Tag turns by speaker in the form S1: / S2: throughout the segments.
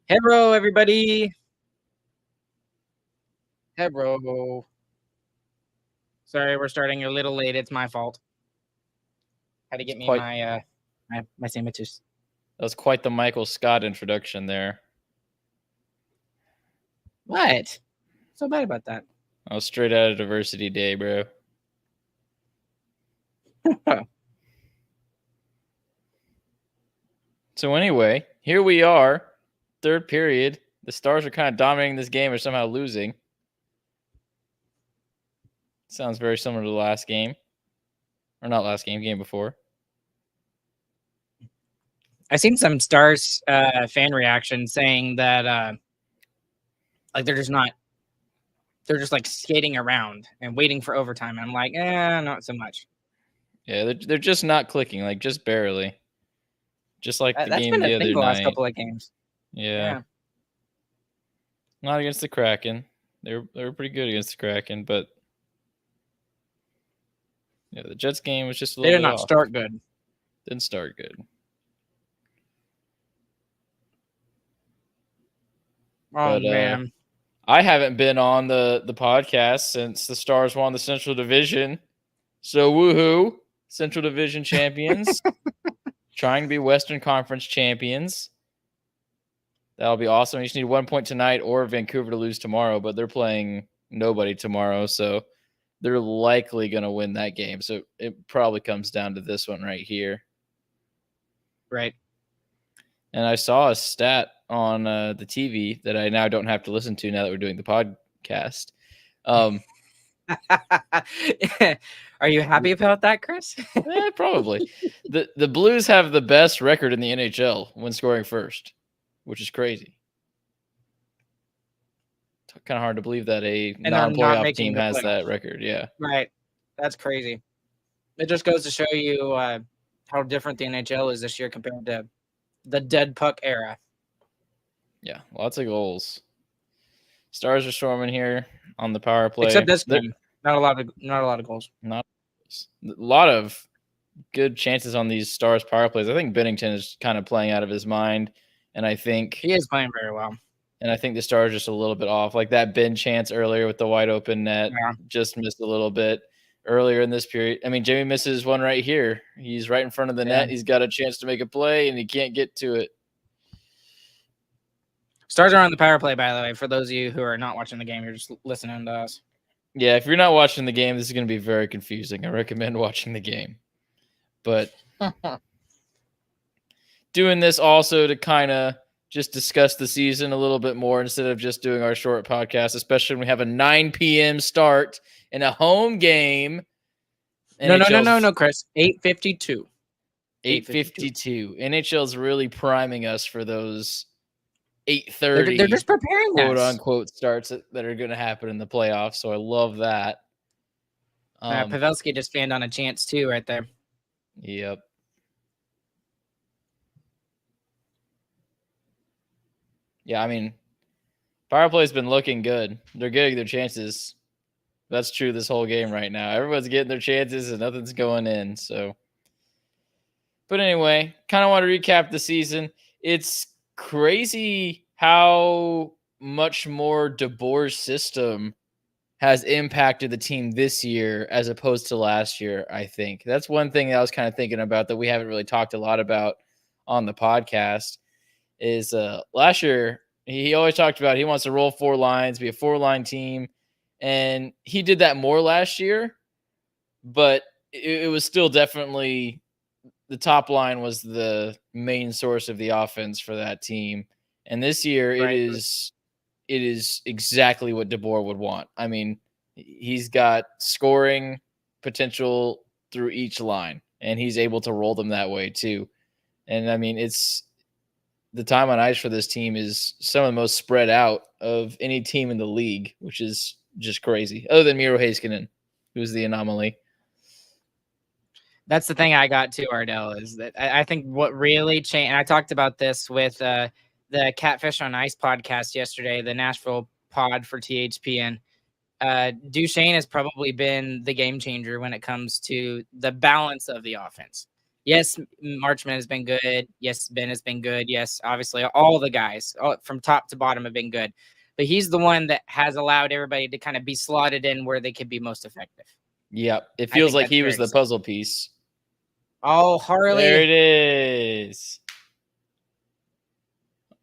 S1: Hello, everybody. Hello. Sorry, we're starting a little late. It's my fault. Had to get me my sandwiches.
S2: That was quite the Michael Scott introduction there.
S1: What? What's so bad about that?
S2: I was straight out of Diversity Day, bro. So anyway, here we are, third period. The Stars are kind of dominating this game or somehow losing. Sounds very similar to the last game. Or not last game, game before.
S1: I've seen some Stars fan reaction saying that like they're just like skating around and waiting for overtime. And I'm like, not so much.
S2: Yeah, they're just not clicking, like just barely. Just like the game the other night.
S1: The last couple of games.
S2: Yeah. Not against the Kraken. They were pretty good against the Kraken, but yeah, the Jets game was just a little bit off.
S1: They did not start good.
S2: Didn't start good.
S1: Oh, man.
S2: I haven't been on the podcast since the Stars won the Central Division. So woohoo, Central Division champions. Trying to be Western Conference champions. That'll be awesome. You just need 1 point tonight or Vancouver to lose tomorrow, but they're playing nobody tomorrow, so they're likely going to win that game. So it probably comes down to this one right here.
S1: Right.
S2: And I saw a stat on the TV that I now don't have to listen to now that we're doing the podcast.
S1: Are you happy about that, Chris?
S2: Probably. The Blues have the best record in the NHL when scoring first, which is crazy. It's kind of hard to believe that a non-playoff team has that record. Yeah.
S1: Right. That's crazy. It just goes to show you how different the NHL is this year compared to the dead puck era.
S2: Yeah, lots of goals. Stars are storming here on the power play.
S1: Except this game. Not a lot of goals.
S2: Not a lot of good chances on these Stars power plays. I think Binnington is kind of playing out of his mind, and I think
S1: he is playing very well.
S2: And I think the Stars are just a little bit off. Like that Ben chance earlier with the wide open net, just missed a little bit earlier in this period. I mean, Jamie misses one right here. He's right in front of the net. He's got a chance to make a play, and he can't get to it.
S1: Stars are on the power play, by the way. For those of you who are not watching the game, you're just listening to us.
S2: Yeah, if you're not watching the game, this is going to be very confusing. I recommend watching the game. But doing this also to kind of just discuss the season a little bit more instead of just doing our short podcast, especially when we have a 9 p.m. start in a home game.
S1: No, Chris. 8:52.
S2: 8:52. NHL's really priming us for those 8:30.
S1: They're just preparing
S2: quote unquote starts that are going to happen in the playoffs. So I love that.
S1: Pavelski just fanned on a chance too, right there.
S2: Yep. Yeah, I mean, power play's been looking good. They're getting their chances. That's true this whole game right now. Everyone's getting their chances and nothing's going in. So, but anyway, kind of want to recap the season. It's crazy how much more DeBoer's system has impacted the team this year as opposed to last year, I think. That's one thing that I was kind of thinking about that we haven't really talked a lot about on the podcast is last year he always talked about he wants to roll 4 lines, be a 4-line team, and he did that more last year, but it was still definitely the top line was the main source of the offense for that team. And this year it is exactly what DeBoer would want. I mean, he's got scoring potential through each line, and he's able to roll them that way too. And I mean, it's the time on ice for this team is some of the most spread out of any team in the league, which is just crazy. Other than Miro Heiskanen, who's the anomaly.
S1: That's the thing I got to, Ardell, is that I think what really changed, and I talked about this with the Catfish on Ice podcast yesterday, the Nashville pod for THPN. Duchesne has probably been the game changer when it comes to the balance of the offense. Yes, Marchman has been good. Yes, Ben has been good. Yes, obviously all the guys from top to bottom have been good. But he's the one that has allowed everybody to kind of be slotted in where they could be most effective.
S2: Yep. It
S1: I
S2: feels
S1: think
S2: like
S1: that's
S2: he
S1: fair
S2: was
S1: to
S2: the
S1: say.
S2: puzzle piece.
S1: Oh,
S2: There
S1: Harley.
S2: it is.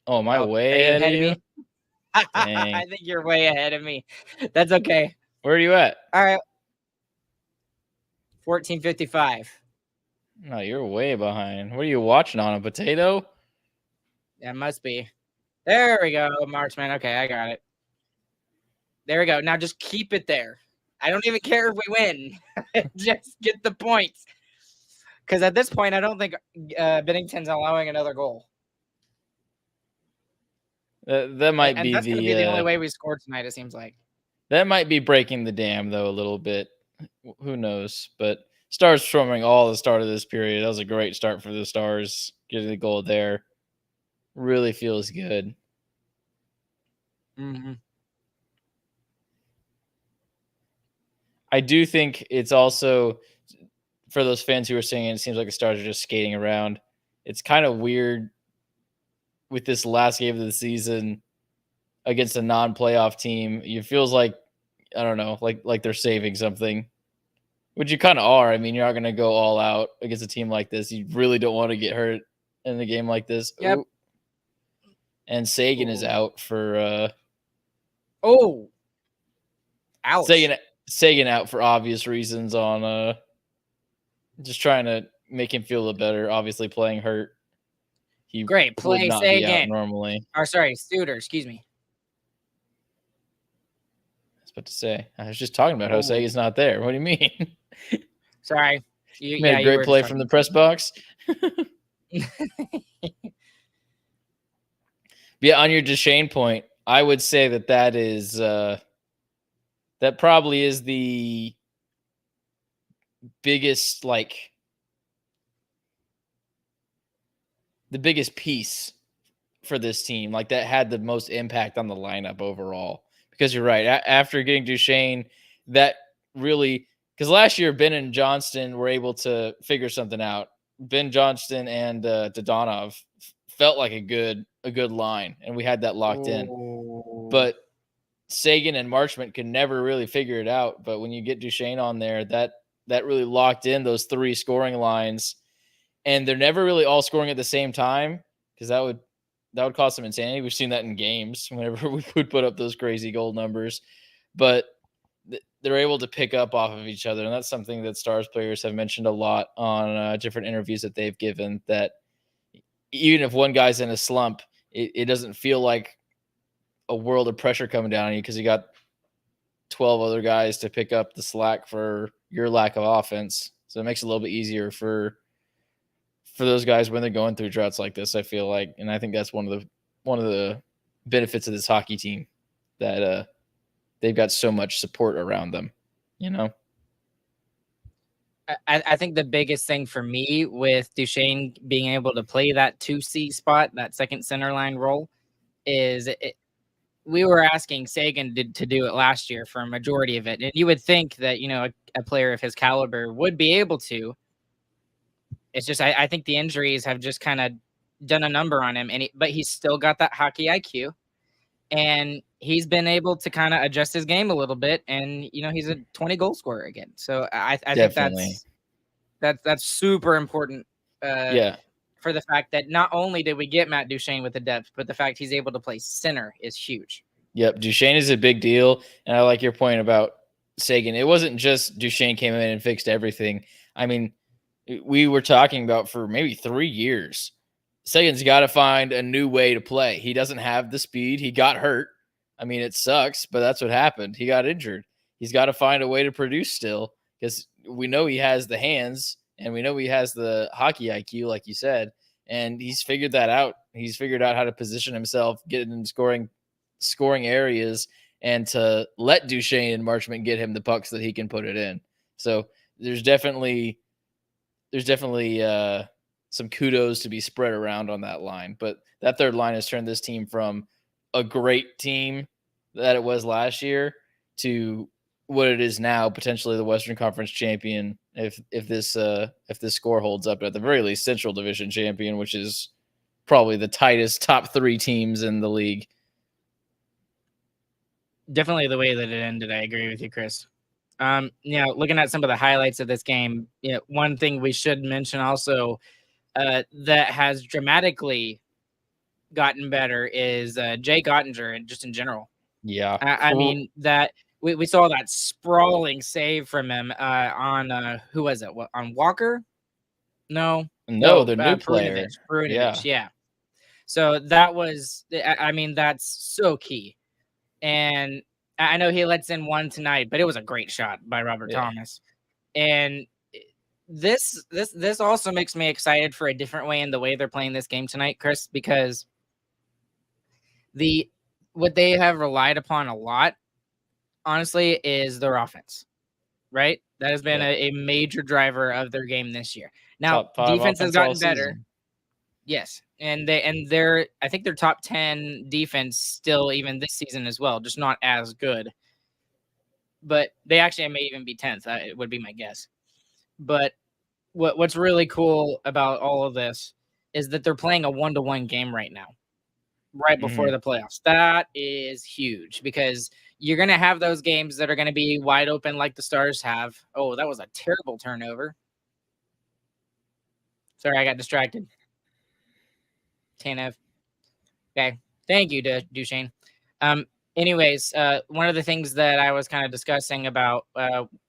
S2: Oh, am I
S1: Oh,
S2: way
S1: are you
S2: ahead of
S1: ahead of
S2: you?
S1: me?
S2: Dang.
S1: I think you're way ahead of me. That's okay.
S2: Where are you at?
S1: All right. 1455.
S2: No, you're way behind. What are you watching on a potato?
S1: That must be. There we go, Marchman. Okay, I got it. There we go. Now just keep it there. I don't even care if we win. Just get the points. Because at this point, I don't think Bennington's allowing another goal.
S2: That might
S1: And
S2: be
S1: that's going to be the only
S2: the
S1: way we score tonight, it seems like.
S2: that might be breaking the dam though a little bit. Who knows? But Stars storming all the start of this period. That was a great start for the Stars. Getting the goal there really feels good.
S1: Mm-hmm.
S2: I do think it's also for those fans who are saying it seems like the Stars are just skating around. It's kind of weird with this last game of the season against a non-playoff team. It feels like I don't know, like they're saving something, which you kind of are. I mean, you're not going to go all out against a team like this. You really don't want to get hurt in a game like this.
S1: Yep.
S2: Ooh. And Sagan is out for
S1: Oh. Ouch.
S2: Sagan out for obvious reasons on just trying to make him feel a little better. Obviously playing hurt. He
S1: Great
S2: would
S1: play,
S2: not be out
S1: Sagan.
S2: normally.
S1: Or sorry, Studer, excuse me.
S2: I was about to say. I was just talking about how Sagan's not there. What do you mean?
S1: Sorry.
S2: You made a great play from the press box. Yeah, on your Duchesne point, I would say that is that probably is the biggest the biggest piece for this team, like that had the most impact on the lineup overall. Because you're right, after getting Duchesne, that really because last year Ben and Johnston were able to figure something out. Ben Johnston and Dodonov felt like a good line, and we had that locked in. But Sagan and Marchment could never really figure it out. But when you get Duchesne on there, that really locked in those three scoring lines, and they're never really all scoring at the same time because that would cause some insanity. We've seen that in games whenever we would put up those crazy goal numbers, but they're able to pick up off of each other, and that's something that Stars players have mentioned a lot on different interviews that they've given. That even if one guy's in a slump, it doesn't feel like a world of pressure coming down on you because you got 12 other guys to pick up the slack for your lack of offense. So it makes it a little bit easier for those guys when they're going through droughts like this, I feel like. And I think that's one of the benefits of this hockey team, that they've got so much support around them, you know?
S1: I think the biggest thing for me with Duchesne being able to play that 2C spot, that second center line role, is we were asking Sagan to do it last year for a majority of it. And you would think that, a player of his caliber would be able to. It's just I think the injuries have just kind of done a number on him, but he's still got that hockey IQ, and he's been able to kind of adjust his game a little bit, and he's a 20 goal scorer again. So I think that's super important.
S2: Yeah.
S1: For the fact that not only did we get Matt Duchesne with the depth, but the fact he's able to play center is huge.
S2: Yep, Duchesne is a big deal, and I like your point about Sagan. It wasn't just Duchesne came in and fixed everything. I mean, we were talking about for maybe 3 years. Sagan's got to find a new way to play. He doesn't have the speed. He got hurt. I mean, it sucks, but that's what happened. He got injured. He's got to find a way to produce still because we know he has the hands and we know he has the hockey IQ, like you said, and he's figured that out. He's figured out how to position himself, get in scoring areas, and to let Duchesne and Marchment get him the pucks that he can put it in. So there's definitely some kudos to be spread around on that line. But that third line has turned this team from a great team that it was last year to what it is now, potentially the Western Conference champion, if this score holds up, at the very least Central Division champion, which is probably the tightest top 3 teams in the league.
S1: Definitely the way that it ended. I agree with you, Chris. Looking at some of the highlights of this game, one thing we should mention also that has dramatically gotten better is Jay Ottinger, and just in general.
S2: Yeah.
S1: I mean, that we saw that sprawling save from him on who was it? What, on Walker? No,
S2: the new player.
S1: Perunovic, yeah. So that was, I mean, that's so key. And I know he lets in one tonight, but it was a great shot by Robert Thomas. And this also makes me excited for a different way in the way they're playing this game tonight, Chris, because what they have relied upon a lot, honestly, is their offense, right? That has been a major driver of their game this year. Now, defense has gotten better. Yes, and they're I think they're top 10 defense still even this season as well, just not as good. But they actually may even be 10th. It would be my guess. But what's really cool about all of this is that they're playing a 1-1 game right now, right before the playoffs. That is huge because you're going to have those games that are going to be wide open like the Stars have. Oh, that was a terrible turnover. Sorry, I got distracted. Tanev. Okay. Thank you, Duchesne. Anyways, one of the things that I was kind of discussing about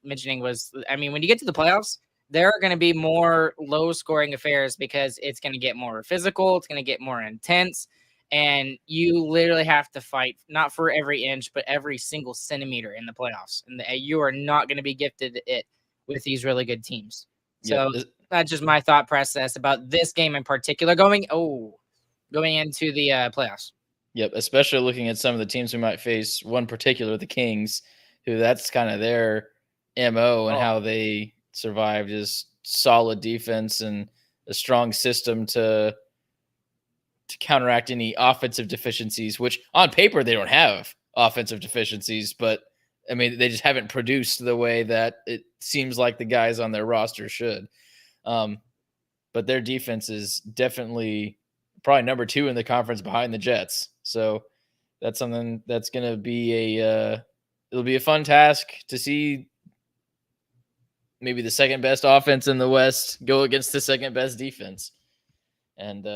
S1: mentioning was, I mean, when you get to the playoffs, there are going to be more low-scoring affairs because it's going to get more physical, it's going to get more intense, and you literally have to fight not for every inch, but every single centimeter in the playoffs, and you are not going to be gifted it with these really good teams. So that's just my thought process about this game in particular going into the playoffs.
S2: Yep, especially looking at some of the teams we might face, one particular, the Kings, who that's kind of their MO and how they survived is solid defense and a strong system to counteract any offensive deficiencies, which on paper they don't have offensive deficiencies, but I mean, they just haven't produced the way that it seems like the guys on their roster should. But their defense is definitely probably number 2 in the conference behind the Jets. So that's something that's going to be it'll be a fun task to see maybe the second best offense in the West go against the second best defense. And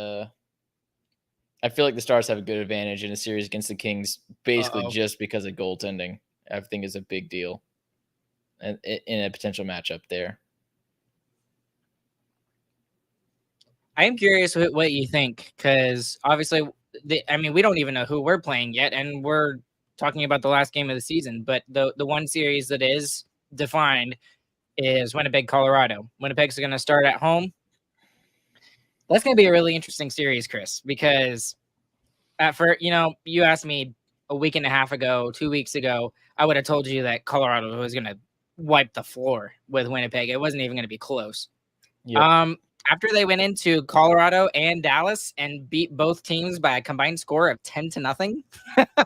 S2: I feel like the Stars have a good advantage in a series against the Kings, basically just because of goaltending. I think is a big deal in a potential matchup there.
S1: I am curious what you think, because obviously, we don't even know who we're playing yet, and we're talking about the last game of the season. But the one series that is defined is Winnipeg, Colorado. Winnipeg's going to start at home. That's going to be a really interesting series, Chris, because you asked me a week and a half ago, 2 weeks ago, I would have told you that Colorado was going to wipe the floor with Winnipeg. It wasn't even going to be close. Yep. After they went into Colorado and Dallas and beat both teams by a combined score of 10-0.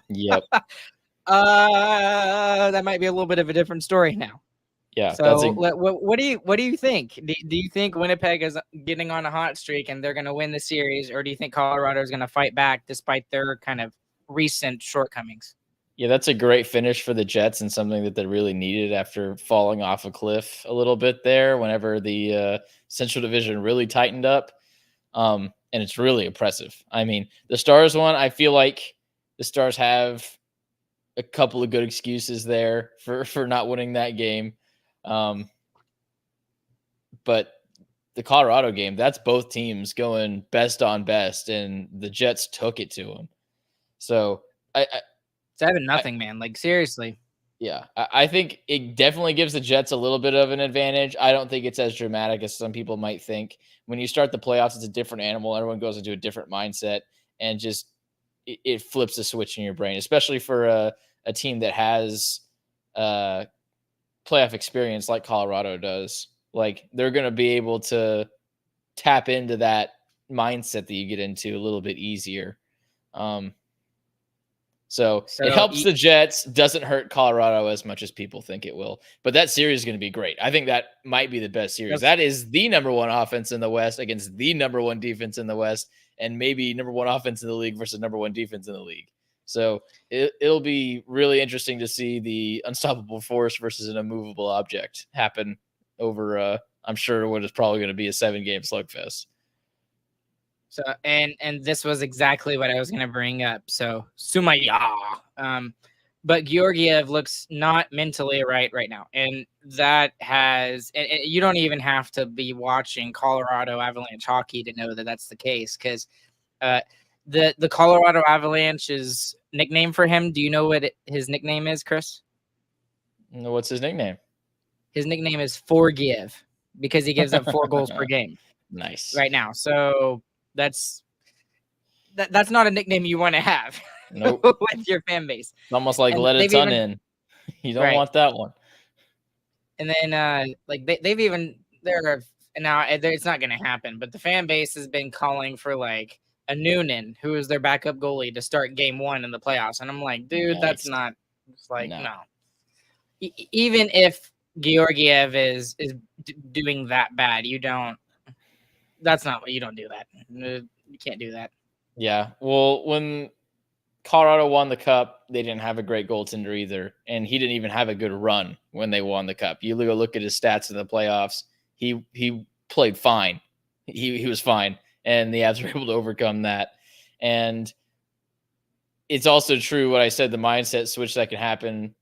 S2: Yep.
S1: That might be a little bit of a different story now.
S2: Yeah.
S1: So what do you think? Do you think Winnipeg is getting on a hot streak and they're going to win the series, or do you think Colorado is going to fight back despite their kind of recent shortcomings?
S2: Yeah, that's a great finish for the Jets and something that they really needed after falling off a cliff a little bit there whenever the Central Division really tightened up. And it's really impressive. I mean, the Stars one, I feel like the Stars have a couple of good excuses there for not winning that game. But the Colorado game, that's both teams going best on best, and the Jets took it to them. So
S1: 7-0, man. Like, seriously.
S2: Yeah, I think it definitely gives the Jets a little bit of an advantage. I don't think it's as dramatic as some people might think. When you start the playoffs, it's a different animal. Everyone goes into a different mindset, and just it flips a switch in your brain, especially for a team that has playoff experience like Colorado does. Like, they're going to be able to tap into that mindset that you get into a little bit easier. So it helps the Jets, doesn't hurt Colorado as much as people think it will. But that series is going to be great. I think that might be the best series. That is the number one offense in the West against the number one defense in the West, and maybe number one offense in the league versus number one defense in the league. So it'll be really interesting to see the unstoppable force versus an immovable object happen over, I'm sure, what is probably going to be a 7-game slugfest.
S1: So and this was exactly what I was going to bring up. So Sumaya, but Georgiev looks not mentally right now, and that has. And you don't even have to be watching Colorado Avalanche hockey to know that that's the case, because the Colorado Avalanche's nickname for him. Do you know what his nickname is, Chris?
S2: No, what's his nickname?
S1: His nickname is Forgive, because he gives up 4 goals per game.
S2: Nice.
S1: Right now, so. That's not a nickname you want to have.
S2: Nope.
S1: With your fan base.
S2: It's almost like let a ton in. You don't want that one.
S1: And then like they've even now it's not going to happen, but the fan base has been calling for like a Noonan, who is their backup goalie, to start game 1 in the playoffs, and I'm like, dude, that's not. It's like no. Even if Georgiev is doing that bad, you don't. That's not what you don't do that. You can't do that.
S2: Yeah. Well, when Colorado won the cup, they didn't have a great goaltender either. And he didn't even have a good run when they won the cup. You go look at his stats in the playoffs. He played fine. He was fine. And the Avs were able to overcome that. And it's also true what I said, the mindset switch that can happen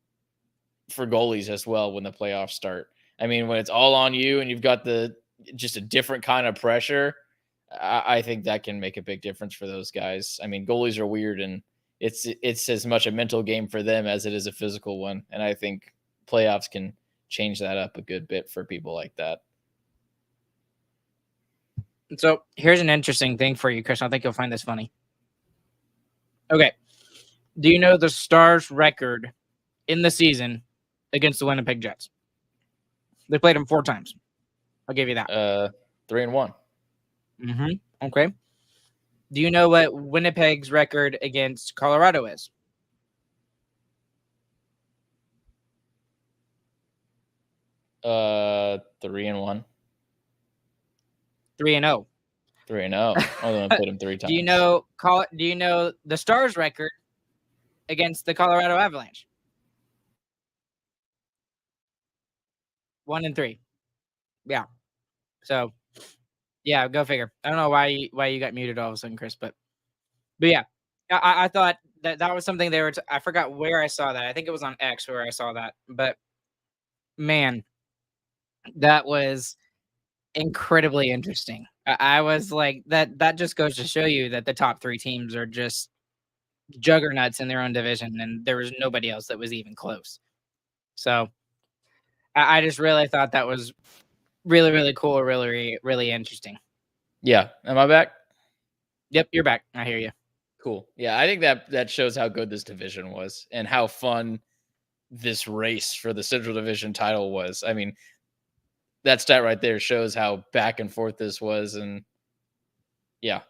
S2: for goalies as well when the playoffs start. I mean, when it's all on you and you've got just a different kind of pressure, I think that can make a big difference for those guys. I mean, goalies are weird, and it's as much a mental game for them as it is a physical one. And I think playoffs can change that up a good bit for people like that.
S1: So here's an interesting thing for you, Chris. I think you'll find this funny. Okay. Do you know the Stars' record in the season against the Winnipeg Jets? They played them 4 times. I'll give you that.
S2: 3-1.
S1: Mm-hmm. Okay. Do you know what Winnipeg's record against Colorado is?
S2: 3-1.
S1: 3-0.
S2: 3-0. Only played them 3 times.
S1: Do you know the Stars' record against the Colorado Avalanche? 1-3. Yeah. So, yeah, go figure. I don't know why you got muted all of a sudden, Chris, but yeah, I thought that was something they were. I forgot where I saw that. I think it was on X where I saw that. But man, that was incredibly interesting. I was like, that just goes to show you that the top 3 teams are just juggernauts in their own division, and there was nobody else that was even close. So I just really thought that was really, really cool, really, really interesting.
S2: Yeah. Am I back?
S1: Yep, you're back. I hear you.
S2: Cool. Yeah, I think that shows how good this division was and how fun this race for the Central Division title was. I mean, that stat right there shows how back and forth this was. And yeah,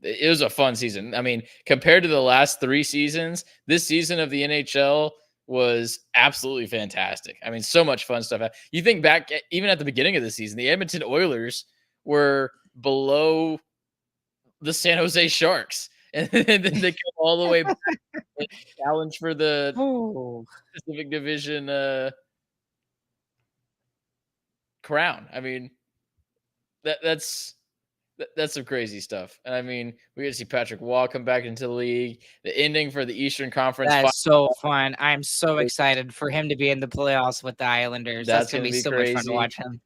S2: it was a fun season. I mean, compared to the last 3 seasons, this season of the NHL was absolutely fantastic. I mean, so much fun stuff. You think back, even at the beginning of the season, the Edmonton Oilers were below the San Jose Sharks. And then they come all the way back and challenge for the Pacific Division crown. I mean, that's some crazy stuff. And I mean, we get to see Patrick Waugh come back into the league. The ending for the Eastern Conference.
S1: That's so fun. I'm so excited for him to be in the playoffs with the Islanders. That's going to be so much fun to watch him.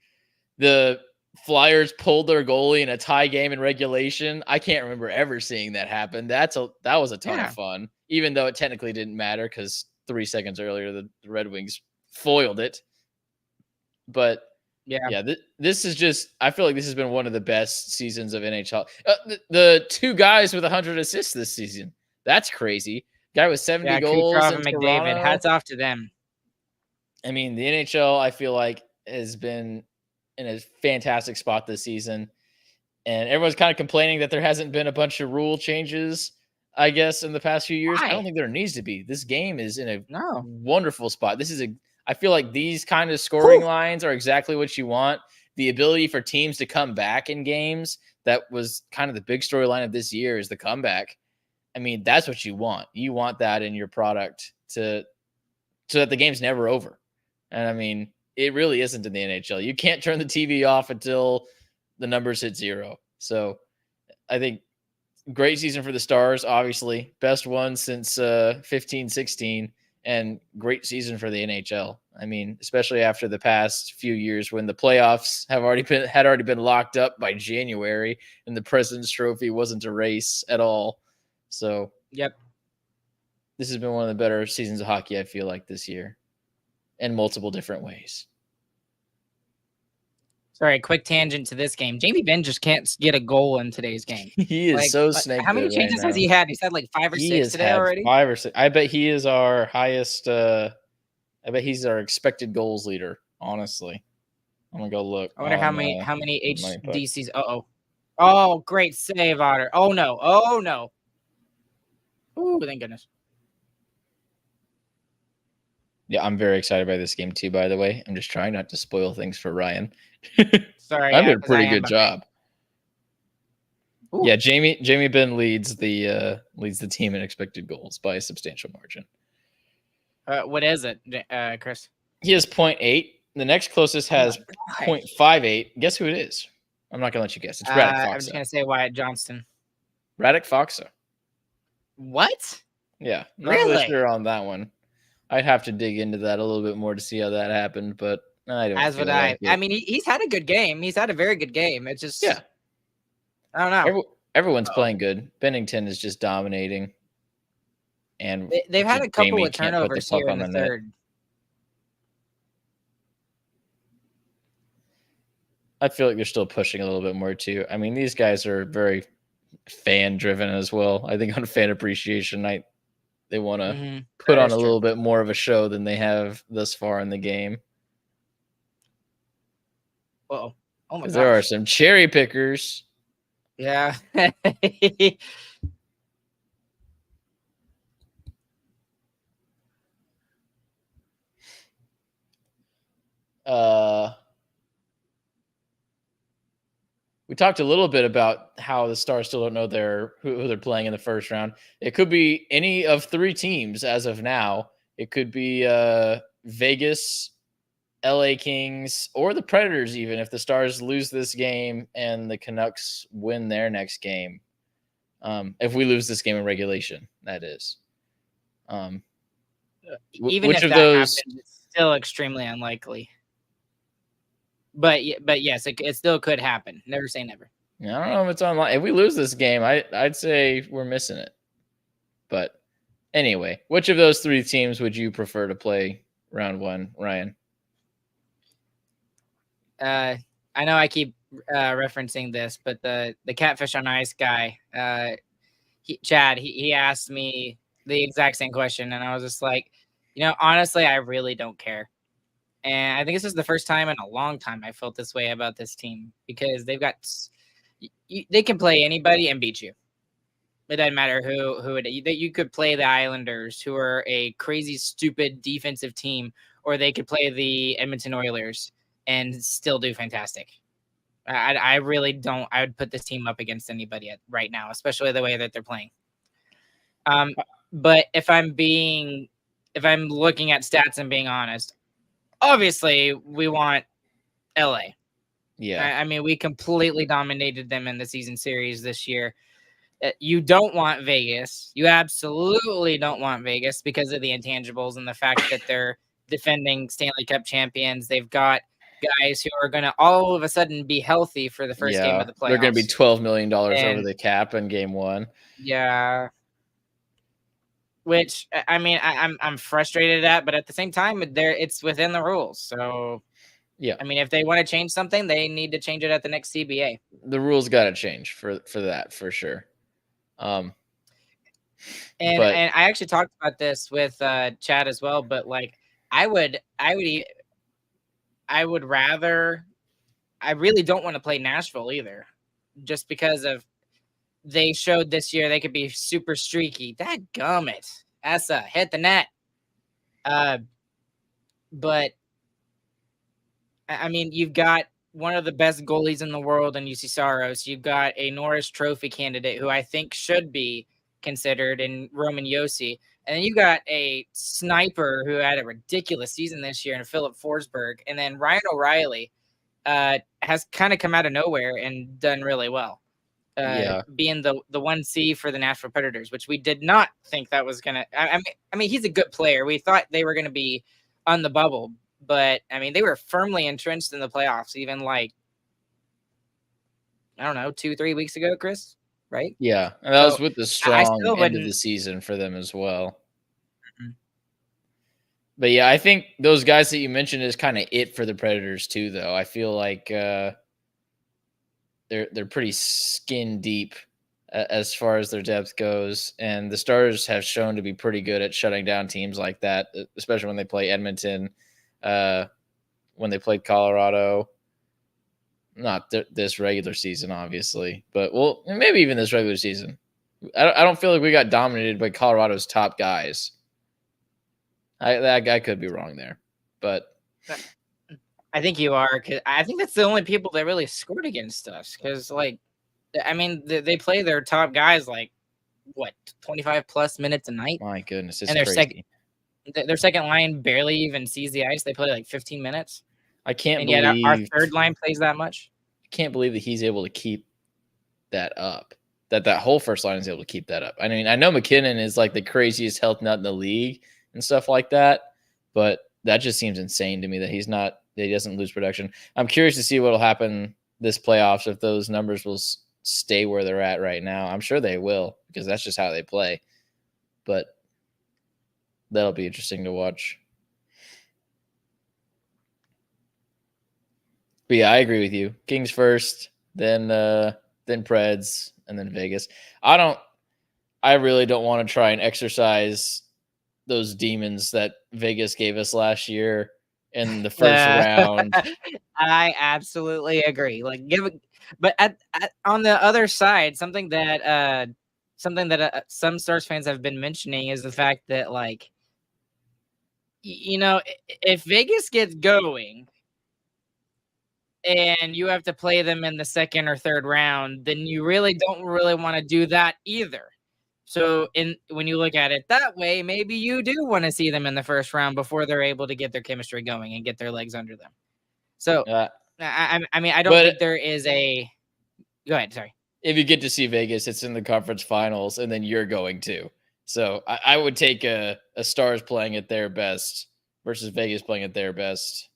S2: The Flyers pulled their goalie in a tie game in regulation. I can't remember ever seeing that happen. That was a ton of fun, even though it technically didn't matter because 3 seconds earlier the Red Wings foiled it. But yeah, this is just. I feel like this has been one of the best seasons of NHL. The 2 guys with 100 assists this season. That's crazy. Guy with 70 goals.
S1: Kucherov and McDavid. Hats off to them.
S2: I mean, the NHL, I feel like, has been in a fantastic spot this season, and everyone's kind of complaining that there hasn't been a bunch of rule changes. I guess, in the past few years. I don't
S1: Why?
S2: think there needs to be. This game is in a
S1: No.
S2: wonderful spot. I feel like these kind of scoring
S1: Whew.
S2: lines are exactly what you want. The ability for teams to come back in games, that was kind of the big storyline of this year, is the comeback. I mean, that's what you want. You want that in your product so that the game's never over. And I mean, it really isn't in the NHL. You can't turn the TV off until the numbers hit 0. So I think great season for the Stars, obviously. Best one since 15-16, and great season for the NHL. I mean, especially after the past few years when the playoffs had already been locked up by January and the President's Trophy wasn't a race at all. So,
S1: Yep.
S2: this has been one of the better seasons of hockey, I feel like, this year in multiple different ways.
S1: Sorry, quick tangent to this game. Jamie Benn just can't get a goal in today's game.
S2: He is so snake
S1: how many
S2: bit
S1: changes
S2: right
S1: has
S2: now.
S1: he had? He's had like 5 or
S2: He
S1: 6
S2: has
S1: today
S2: had
S1: already.
S2: 5 or 6. I bet he is our highest. I bet he's our expected goals leader. Honestly, I'm gonna go look.
S1: I wonder how many
S2: Money Puck.
S1: HDCs. Oh, great save, Otter. Oh no. Ooh, thank goodness.
S2: Yeah, I'm very excited by this game too. By the way, I'm just trying not to spoil things for Ryan.
S1: Sorry,
S2: I
S1: yeah,
S2: did a
S1: 'cause
S2: pretty
S1: I am
S2: good job.
S1: Ooh.
S2: Yeah, Jamie Benn leads the team in expected goals by a substantial margin.
S1: What is it, Chris?
S2: He has 0.8. The next closest has
S1: Oh my gosh.
S2: 0.58. Guess who it is? I'm not gonna let you guess. It's Radek Faksa.
S1: I'm just gonna say Wyatt Johnston.
S2: Radek Faksa.
S1: What?
S2: Yeah, not really
S1: Really?
S2: sure on that one. I'd have to dig into that a little bit more to see how that happened, but I don't.
S1: As
S2: feel
S1: would I.
S2: like it.
S1: I mean, he's had a good game. He's had a very good game. It's just,
S2: Yeah,
S1: I don't know.
S2: everyone's playing good. Bennington is just dominating, and
S1: They've had a couple
S2: Jamie
S1: of
S2: can't put the
S1: turnovers
S2: puck
S1: here in
S2: on
S1: the
S2: the net.
S1: third.
S2: I feel like they're still pushing a little bit more too. I mean, these guys are very fan driven as well. I think on fan appreciation night, they want to put on a little bit more of a show than they have thus far in the game.
S1: Oh my gosh.
S2: There are some cherry pickers.
S1: Yeah.
S2: We talked a little bit about how the Stars still don't know who they're playing in the first round. It could be any of 3 teams as of now. It could be Vegas, LA Kings, or the Predators, even if the Stars lose this game and the Canucks win their next game. If we lose this game in regulation, that is.
S1: Even if that happens, it's still extremely unlikely. But yes, it still could happen. Never say never.
S2: I don't know if it's online. If we lose this game, I'd say we're missing it. But anyway, which of those 3 teams would you prefer to play round 1, Ryan?
S1: I know I keep referencing this, but the catfish on ice guy, Chad, he asked me the exact same question, and I was just like, honestly, I really don't care. And I think this is the first time in a long time I felt this way about this team, because they can play anybody and beat you. It doesn't matter who you could play the Islanders, who are a crazy, stupid defensive team, or they could play the Edmonton Oilers and still do fantastic. I really don't. I would put this team up against anybody right now, especially the way that they're playing. But if I'm looking at stats and being honest, obviously we want LA.
S2: Yeah.
S1: I mean, we completely dominated them in the season series this year. You don't want Vegas. You absolutely don't want Vegas because of the intangibles and the fact that they're defending Stanley Cup champions. They've got guys who are going to all of a sudden be healthy for the first game of the playoffs.
S2: They're going to be $12 million over the cap in game 1.
S1: Yeah. Which, I mean, I'm frustrated at, but at the same time, it's within the rules. So,
S2: yeah.
S1: I mean, if they want to change something, they need to change it at the next CBA.
S2: The rules got to change for that, for sure.
S1: And I actually talked about this with Chad as well, but like I really don't want to play Nashville either, just because of they showed this year they could be super streaky. Dadgummit. Essa hit the net. But I mean, you've got one of the best goalies in the world in UC Saros. You've got a Norris Trophy candidate who I think should be considered in Roman Yossi. And then you got a sniper who had a ridiculous season this year in Philip Forsberg. And then Ryan O'Reilly has kind of come out of nowhere and done really well. Being the 1C for the Nashville Predators, which we did not think that was going to – I mean, he's a good player. We thought they were going to be on the bubble. But, I mean, they were firmly entrenched in the playoffs even, like, I don't know, 2-3 weeks ago, Chris, right?
S2: Yeah, and that was with the strong end of the season for them as well.
S1: Mm-hmm.
S2: But, yeah, I think those guys that you mentioned is kind of it for the Predators too, though. I feel like they're pretty skin deep as far as their depth goes, and the Stars have shown to be pretty good at shutting down teams like that, especially when they play Edmonton. When they played Colorado, not this regular season, obviously, but well, maybe even this regular season. I don't feel like we got dominated by Colorado's top guys. I could be wrong there, but
S1: I think you are, because I think that's the only people that really scored against us. Because, like, I mean, they play their top guys like what 25 plus minutes a night.
S2: My goodness, it's
S1: and
S2: crazy.
S1: Their second line barely even sees the ice. They play like 15 minutes.
S2: I can't
S1: believe
S2: yet
S1: our third line plays that much.
S2: I can't believe that he's able to keep that up. That whole first line is able to keep that up. I mean, I know McKinnon is like the craziest health nut in the league and stuff like that, but that just seems insane to me that he doesn't lose production. I'm curious to see what will happen this playoffs if those numbers will stay where they're at right now. I'm sure they will, because that's just how they play. But that'll be interesting to watch. But yeah, I agree with you. Kings first, then Preds, and then Vegas. I really don't want to try and exercise those demons that Vegas gave us last year in the first round.
S1: I absolutely agree. Like, but on the other side, something that some Stars fans have been mentioning is the fact that, like, you know, if Vegas gets going and you have to play them in the second or third round, then you really don't want to do that either. So when you look at it that way, maybe you do want to see them in the first round before they're able to get their chemistry going and get their legs under them. So, I mean, I don't think there is a – go ahead, sorry.
S2: If you get to see Vegas, it's in the conference finals, and then you're going to. So I would take a Stars playing at their best versus Vegas playing at their best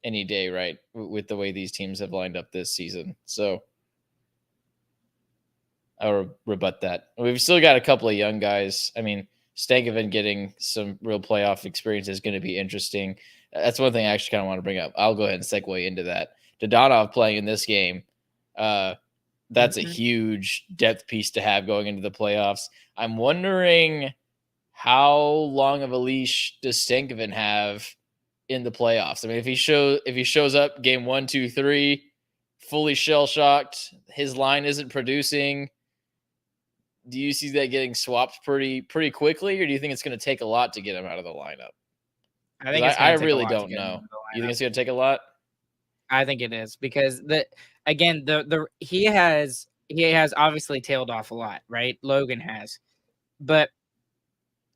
S2: any day, right, with the way these teams have lined up this season. So I'll rebut that. We've still got a couple of young guys. I mean, Stankoven getting some real playoff experience is going to be interesting. That's one thing I actually kind of want to bring up. I'll go ahead and segue into that. Dodonov playing in this game, that's a huge depth piece to have going into the playoffs. I'm wondering how long of a leash does Stankoven have in the playoffs? I mean, if he shows up game 1, 2, 3, fully shell-shocked, his line isn't producing, do you see that getting swapped pretty quickly, or do you think it's going to take a lot to get him out of the lineup? I really don't know. You think it's going to take a lot?
S1: I think it is, because he has obviously tailed off a lot, right? Logan has, but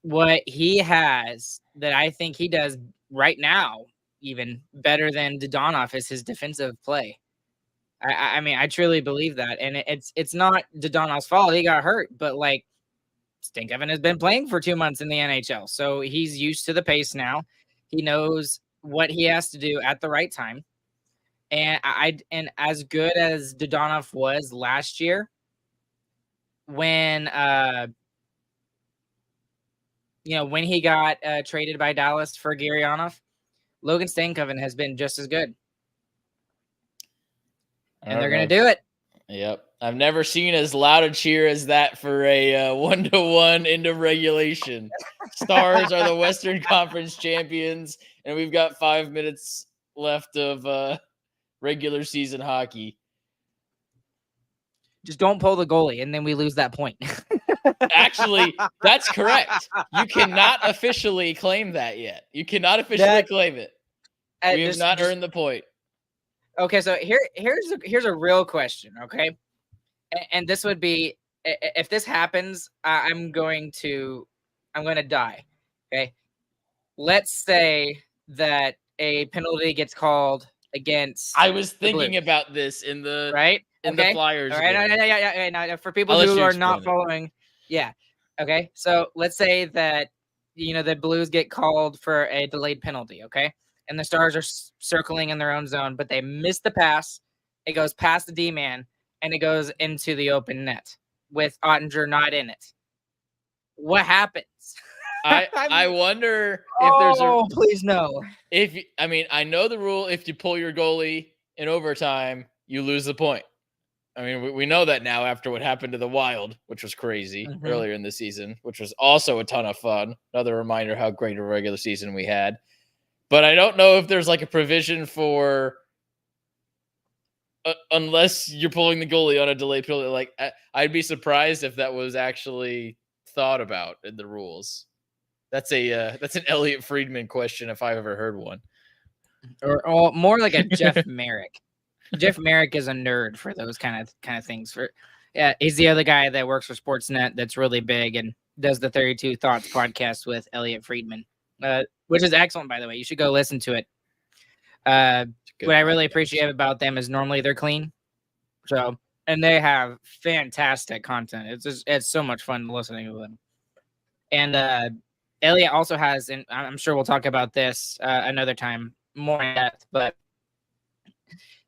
S1: what he has that I think he does right now even better than Dodonov is his defensive play. I mean, I truly believe that, and it's not Dodonov's fault. He got hurt, but like, Stankoven has been playing for 2 months in the NHL, so he's used to the pace now. He knows what he has to do at the right time. And as good as Dodonov was last year, when when he got traded by Dallas for Gurianov, Logan Stankoven has been just as good. And they're going to do it.
S2: Yep. I've never seen as loud a cheer as that for a 1-1 into regulation. Stars are the Western Conference champions, and we've got 5 minutes left of regular season hockey.
S1: Just don't pull the goalie, and then we lose that point.
S2: Actually, that's correct. You cannot officially claim that yet. You cannot officially claim it. We have not earned the point.
S1: Okay, so here's a real question, okay? And this would be, if this happens, I'm going to die. Okay, let's say that a penalty gets called against.
S2: I was thinking about this in the
S1: right
S2: in the Flyers.
S1: All right,
S2: game.
S1: yeah. Now, for people who are not following, yeah, okay. So let's say that the Blues get called for a delayed penalty, okay, and the Stars are circling in their own zone, but they miss the pass. It goes past the D-man, and it goes into the open net with Ottinger not in it. What happens?
S2: I wonder if there's
S1: please no.
S2: I know the rule. If you pull your goalie in overtime, you lose the point. I mean, we know that now after what happened to the Wild, which was crazy earlier in the season, which was also a ton of fun. Another reminder how great a regular season we had. But I don't know if there's like a provision for unless you're pulling the goalie on a delayed penalty. Like I'd be surprised if that was actually thought about in the rules. That's an Elliot Friedman question if I've ever heard one.
S1: Or more like a Jeff Merrick. Jeff Merrick is a nerd for those kind of things. He's the other guy that works for Sportsnet that's really big and does the 32 Thoughts podcast with Elliot Friedman, which is excellent, by the way. You should go listen to it. What I really appreciate about them is normally they're clean, and they have fantastic content. It's so much fun listening to them. And Elliot also has, and I'm sure we'll talk about this another time more in depth, but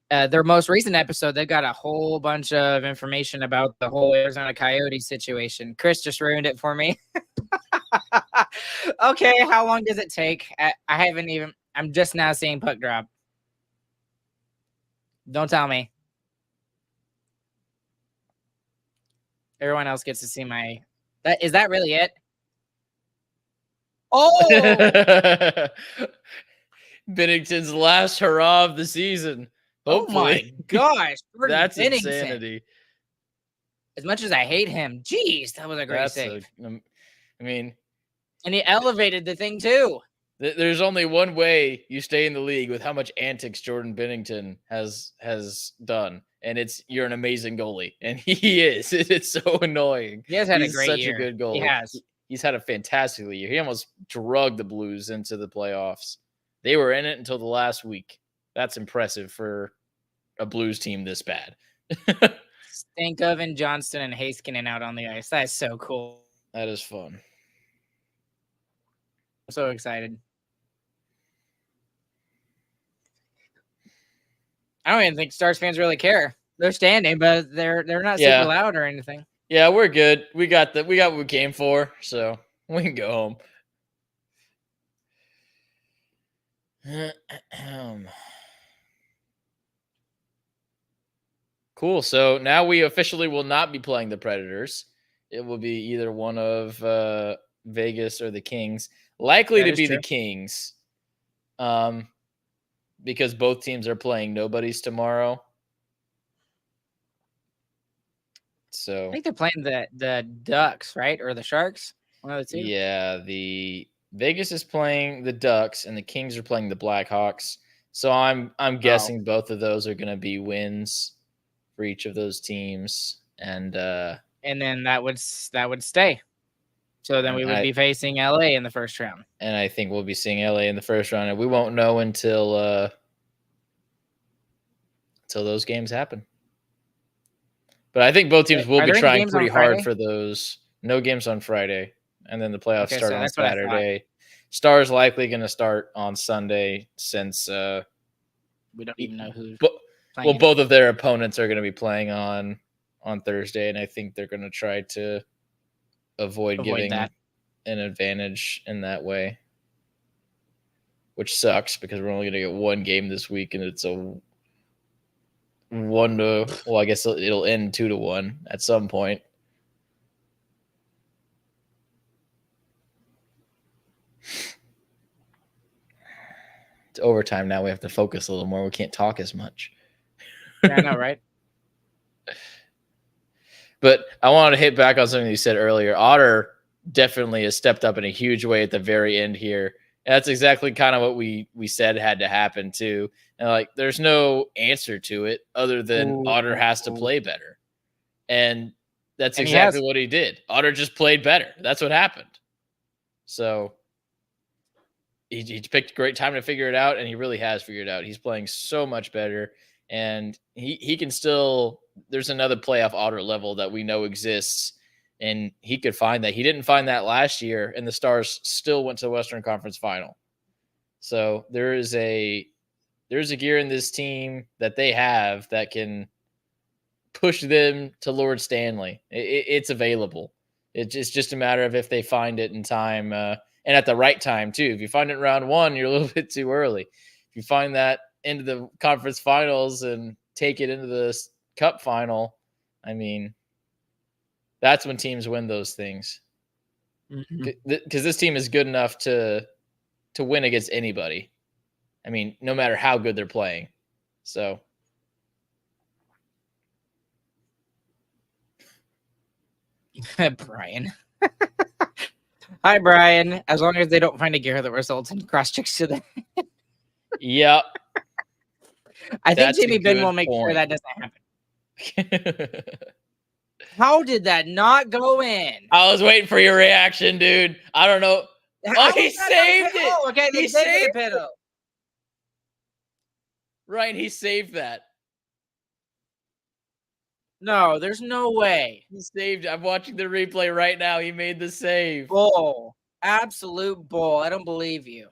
S1: their most recent episode, they've got a whole bunch of information about the whole Arizona Coyotes situation. Chris just ruined it for me. Okay, how long does it take? I'm just now seeing puck drop. Don't tell me. Everyone else gets to see is that really it? Oh!
S2: Binnington's last hurrah of the season. Hopefully.
S1: Oh my gosh.
S2: That's insanity.
S1: As much as I hate him, geez, that was a great save.
S2: And
S1: he elevated the thing too.
S2: There's only one way you stay in the league with how much antics Jordan Binnington has done, and it's you're an amazing goalie, and he is. It's so annoying.
S1: He has had a great year.
S2: Such a good goalie.
S1: He has.
S2: He's had a fantastic year. He almost drugged the Blues into the playoffs. They were in it until the last week. That's impressive for a Blues team this bad.
S1: Stankoven, Johnston, and Heiskanen out on the ice. That is so cool.
S2: That is fun.
S1: I'm so excited. I don't even think Stars fans really care. They're standing, but they're not super loud or anything.
S2: Yeah, we're good. We got what we came for, so we can go home. Cool. So now we officially will not be playing the Predators. It will be either one of Vegas or the Kings. Likely to be the Kings. Because both teams are playing nobodies tomorrow. So
S1: I think they're playing the Ducks, right? Or the Sharks? One of the two.
S2: Yeah, the Vegas is playing the Ducks and the Kings are playing the Blackhawks. So I'm guessing both of those are going to be wins for each of those teams, and
S1: then that would stay. So then we would be facing LA in the first round.
S2: And I think we'll be seeing LA in the first round, and we won't know until those games happen. But I think both teams will be trying pretty hard for those. No games on Friday, and then the playoffs start on Saturday. Stars likely going to start on Sunday since
S1: we don't even know who's
S2: playing. Well, both of their opponents are going to be playing on Thursday, and I think they're going to try to avoid giving an advantage in that way, which sucks because we're only going to get one game this week, and it's a 1-. Well, I guess it'll end 2-1 at some point. It's overtime now. We have to focus a little more. We can't talk as much.
S1: Yeah, I know, right?
S2: But I wanted to hit back on something you said earlier. Otter definitely has stepped up in a huge way at the very end here. And that's exactly kind of what we said had to happen too. And like, there's no answer to it other than Otter has to play better. And that's
S1: And
S2: exactly what he did. Otter just played better. That's what happened. So he picked a great time to figure it out, and he really has figured it out. He's playing so much better, and he can still. There's another playoff Otter level that we know exists, and he could find that. He didn't find that last year, and the Stars still went to the Western Conference Final. So there's a gear in this team that they have that can push them to Lord Stanley. It's available. It's just a matter of if they find it in time and at the right time too. If you find it in round one, you're a little bit too early. If you find that into the conference finals and take it into the cup final, I mean, that's when teams win those things. Because this team is good enough to win against anybody. I mean, no matter how good they're playing. So.
S1: Brian. Hi, Brian. As long as they don't find a gear that results in cross checks to the
S2: Yep.
S1: I think Jamie Benn will make sure that doesn't happen. How did that not go in?
S2: I was waiting for your reaction, dude. I don't know. Oh, he saved it.
S1: Oh, okay,
S2: he saved
S1: it.
S2: Right, he saved that.
S1: No, there's no way.
S2: He saved it. I'm watching the replay right now. He made the save.
S1: Bull. Absolute bull. I don't believe you.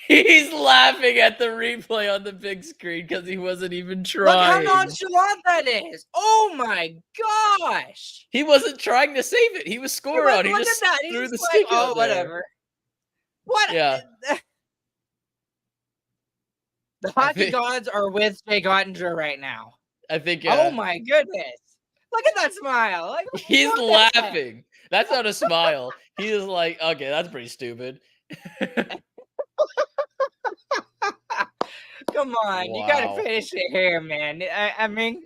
S2: He's laughing at the replay on the big screen because he wasn't even trying.
S1: Look how nonchalant that is. Oh my gosh.
S2: He wasn't trying to save it. He was score out. He just threw the stick out there.
S1: Whatever. What?
S2: Yeah.
S1: The hockey gods are with Jay Gottinger right now.
S2: I think.
S1: Oh my goodness! Look at that smile. Like,
S2: he's laughing. That's not a smile. He is like, okay, that's pretty stupid.
S1: Come on, you gotta finish it here, man. I mean,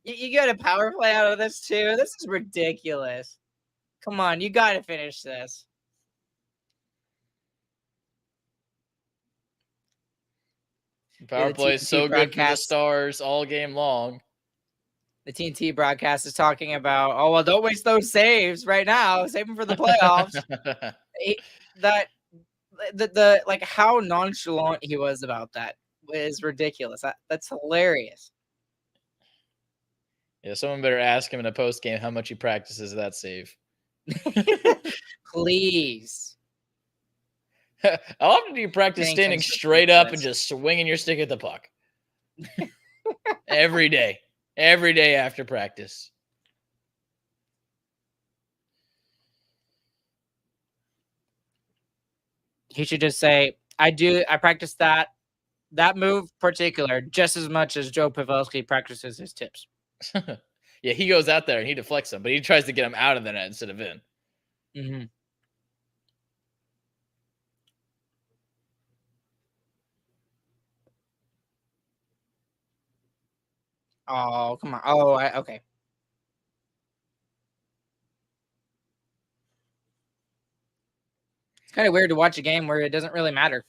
S1: you got a power play out of this too. This is ridiculous. Come on, you gotta finish this.
S2: Power play is so good for the Stars all game long.
S1: The TNT broadcast is talking about, oh, well, don't waste those saves right now. Save them for the playoffs. Like how nonchalant he was about that was ridiculous. That's hilarious.
S2: Yeah, someone better ask him in a post game how much he practices that save.
S1: Please.
S2: How often do you practice standing straight up and just swinging your stick at the puck? Every day. Every day after practice.
S1: He should just say, I practice that move particular just as much as Joe Pavelski practices his tips.
S2: Yeah, he goes out there and he deflects them, but he tries to get them out of the net instead of in.
S1: Mm-hmm. Oh, come on. Oh, okay. It's kind of weird to watch a game where it doesn't really matter.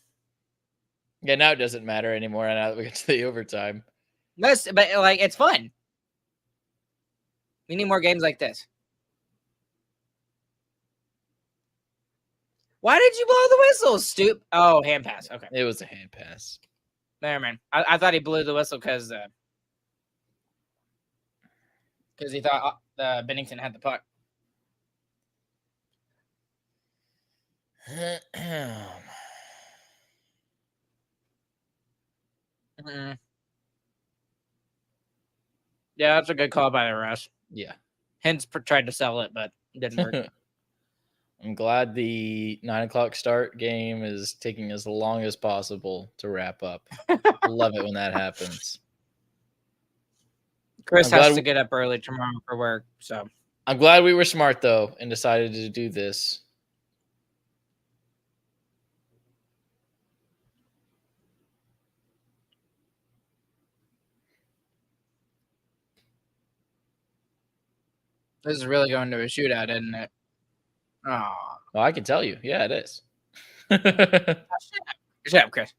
S2: Yeah, now it doesn't matter anymore. Now that we get to the overtime.
S1: But like, it's fun. We need more games like this. Why did you blow the whistle, Stoop? Oh, hand pass. Okay.
S2: It was a hand pass.
S1: There, man. I thought he blew the whistle because he thought Bennington had the puck. Yeah, that's a good call by the refs.
S2: Yeah.
S1: Hintz tried to sell it, but it didn't work.
S2: I'm glad the 9:00 start game is taking as long as possible to wrap up. Love it when that happens.
S1: Chris has to get up early tomorrow for work, so
S2: I'm glad we were smart though and decided to do this.
S1: This is really going to a shootout, isn't it? Oh,
S2: Well, I can tell you. Yeah, it is.
S1: shut up, Chris.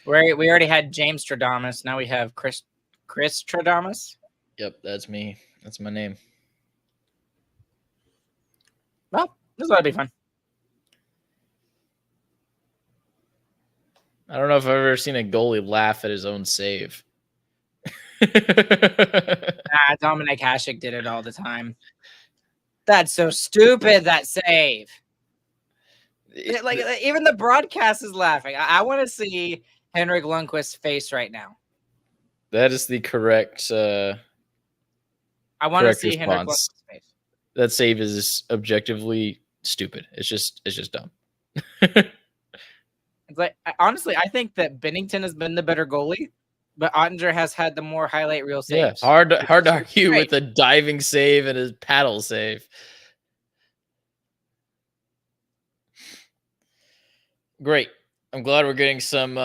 S1: We already had James Stradamus. Now we have Chris Stradamus.
S2: Yep, that's me. That's my name.
S1: Well, this ought to be fun.
S2: I don't know if I've ever seen a goalie laugh at his own save.
S1: Dominic Hasek did it all the time. That's so stupid, that save. Like even the broadcast is laughing. I want to see Henrik Lundqvist's face right now.
S2: That is the correct.
S1: I want to see Henrik
S2: response.
S1: Lundqvist's face.
S2: That save is objectively stupid. It's just dumb.
S1: It's like honestly, I think that Bennington has been the better goalie, but Ottinger has had the more highlight reel saves.
S2: Yeah, hard to argue with a diving save and a paddle save. Great. I'm glad we're getting some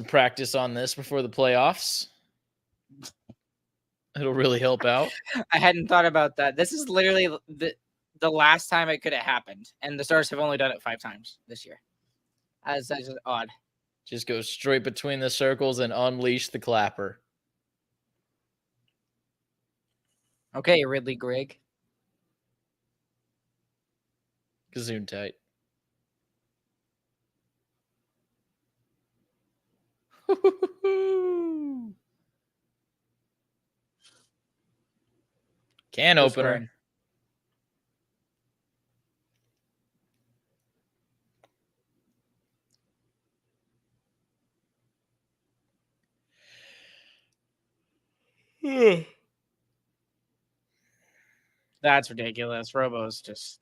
S2: practice on this before the playoffs. It'll really help out.
S1: I hadn't thought about that. This is literally the last time it could have happened, and the Stars have only done it 5 times this year. That's just odd.
S2: Just go straight between the circles and unleash the clapper.
S1: Okay, Ridley Grigg.
S2: Gazoon tight. Can opener.
S1: That's ridiculous. Robo's just.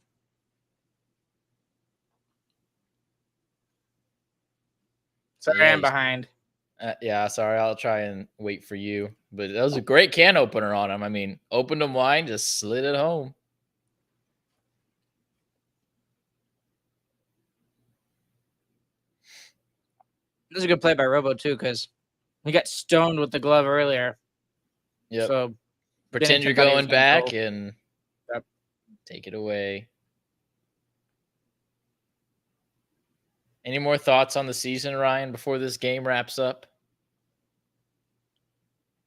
S1: Sorry, I'm behind.
S2: Yeah, sorry. I'll try and wait for you. But that was a great can opener on him. I mean, opened him wide, just slid it home.
S1: This is a good play by Robo, too, because he got stoned with the glove earlier.
S2: Yep.
S1: So
S2: pretend you're going back and take it away. Any more thoughts on the season, Ryan, before this game wraps up?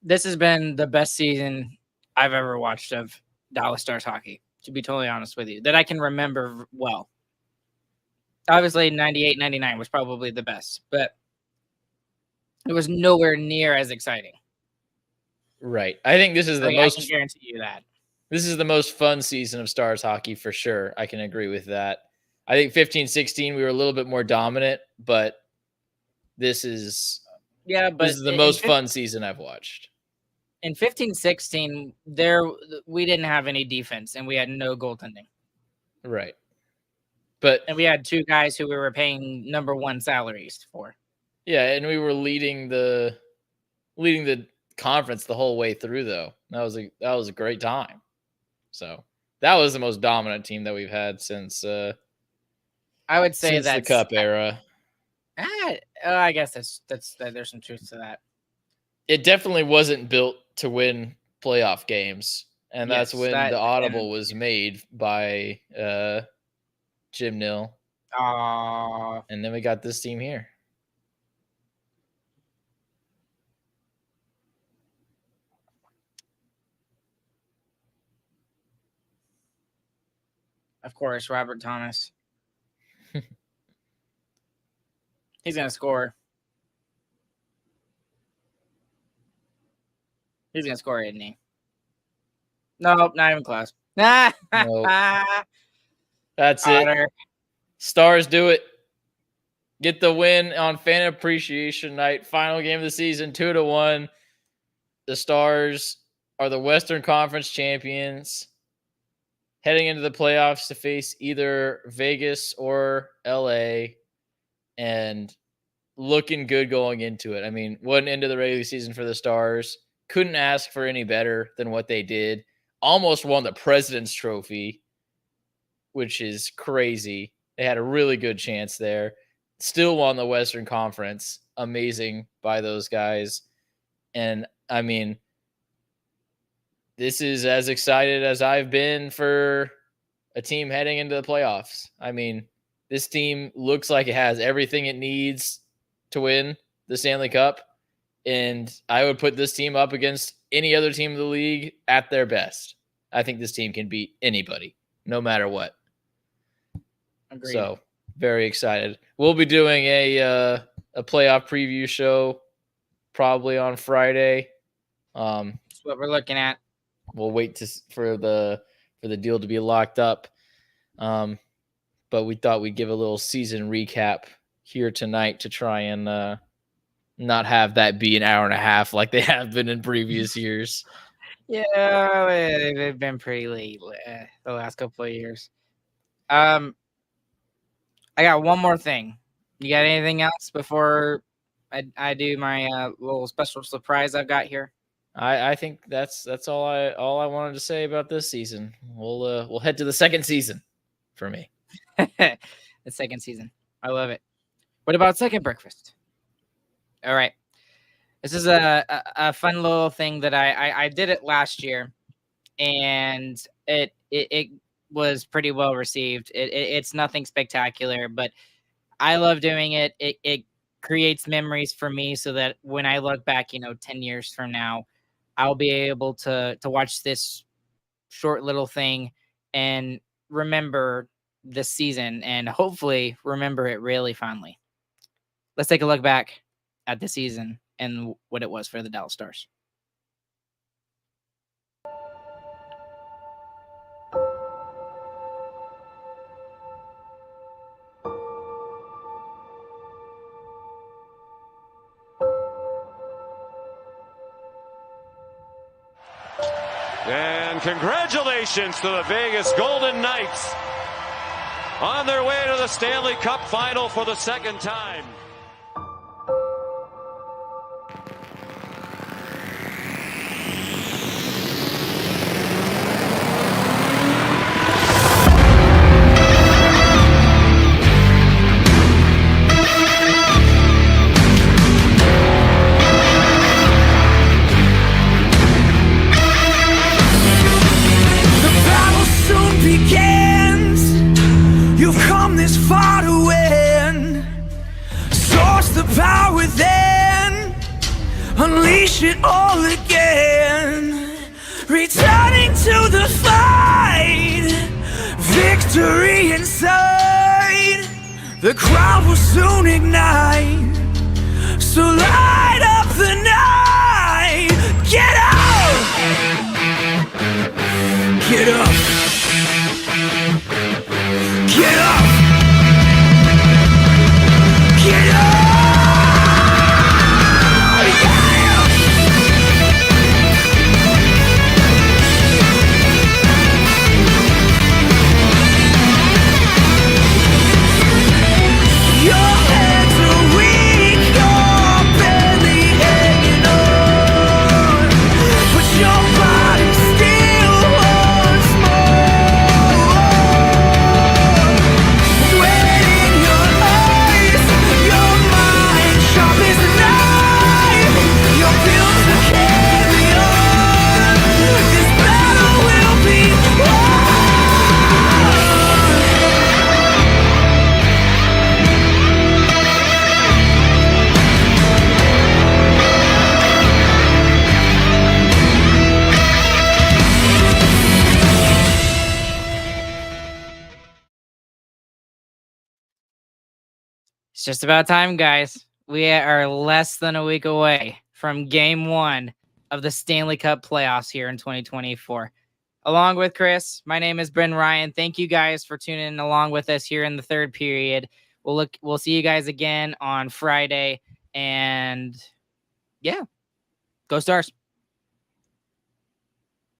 S1: This has been the best season I've ever watched of Dallas Stars hockey, to be totally honest with you, that I can remember well. Obviously, 98, 99 was probably the best, but it was nowhere near as exciting.
S2: Right. I think this is the most.
S1: I can guarantee you that.
S2: This is the most fun season of Stars hockey for sure. I can agree with that. I think 15-16 we were a little bit more dominant, but this is the most fun season I've watched.
S1: In 15-16, we didn't have any defense and we had no goaltending.
S2: Right.
S1: And we had 2 guys who we were paying number 1 salaries for.
S2: Yeah, and we were leading the conference the whole way through though. That was a great time. So that was the most dominant team that we've had since
S1: I would say that's
S2: the Cup era.
S1: I guess that's there's some truth to that.
S2: It definitely wasn't built to win playoff games, and that's when the audible was made by Jim Nill. And then we got this team here.
S1: Of course, Robert Thomas. He's going to score. He's going to score, isn't he? Nope, not even close. Nope.
S2: That's it. Stars do it. Get the win on Fan Appreciation Night. Final game of the season, 2-1. The Stars are the Western Conference champions, heading into the playoffs to face either Vegas or LA, and looking good going into it. I mean, what an end of the regular season for the Stars. Couldn't ask for any better than what they did. Almost won the President's Trophy, which is crazy. They had a really good chance there. Still won the Western Conference. Amazing by those guys. And, I mean, this is as excited as I've been for a team heading into the playoffs. I mean, this team looks like it has everything it needs to win the Stanley Cup. And I would put this team up against any other team in the league at their best. I think this team can beat anybody, no matter what.
S1: Agreed.
S2: So, very excited. We'll be doing a playoff preview show probably on Friday.
S1: That's what we're looking at.
S2: We'll wait for the deal to be locked up. But we thought we'd give a little season recap here tonight to try and not have that be an hour and a half like they have been in previous years.
S1: Yeah, they've been pretty late the last couple of years. I got one more thing. You got anything else before I do my little special surprise I've got here?
S2: I think that's all I wanted to say about this season. We'll head to the second season for me.
S1: The second season. I love it. What about second breakfast? All right. This is a fun little thing that I did it last year, and it was pretty well received. It's nothing spectacular, but I love doing it. It creates memories for me so that when I look back, 10 years from now, I'll be able to watch this short little thing and remember this season and hopefully remember it really fondly. Let's take a look back at the season and what it was for the Dallas Stars.
S3: And congratulations to the Vegas Golden Knights on their way to the Stanley Cup final for the second time.
S4: Unleash it all again, returning to the fight, victory inside. The crowd will soon ignite, so light up the night. Get up, get up, get up, get up.
S1: It's just about time, guys. We are less than a week away from Game 1 of the Stanley Cup playoffs here in 2024. Along with Chris, my name is Bryn Ryan. Thank you guys for tuning along with us here in the third period. We'll see you guys again on Friday. And yeah, go Stars.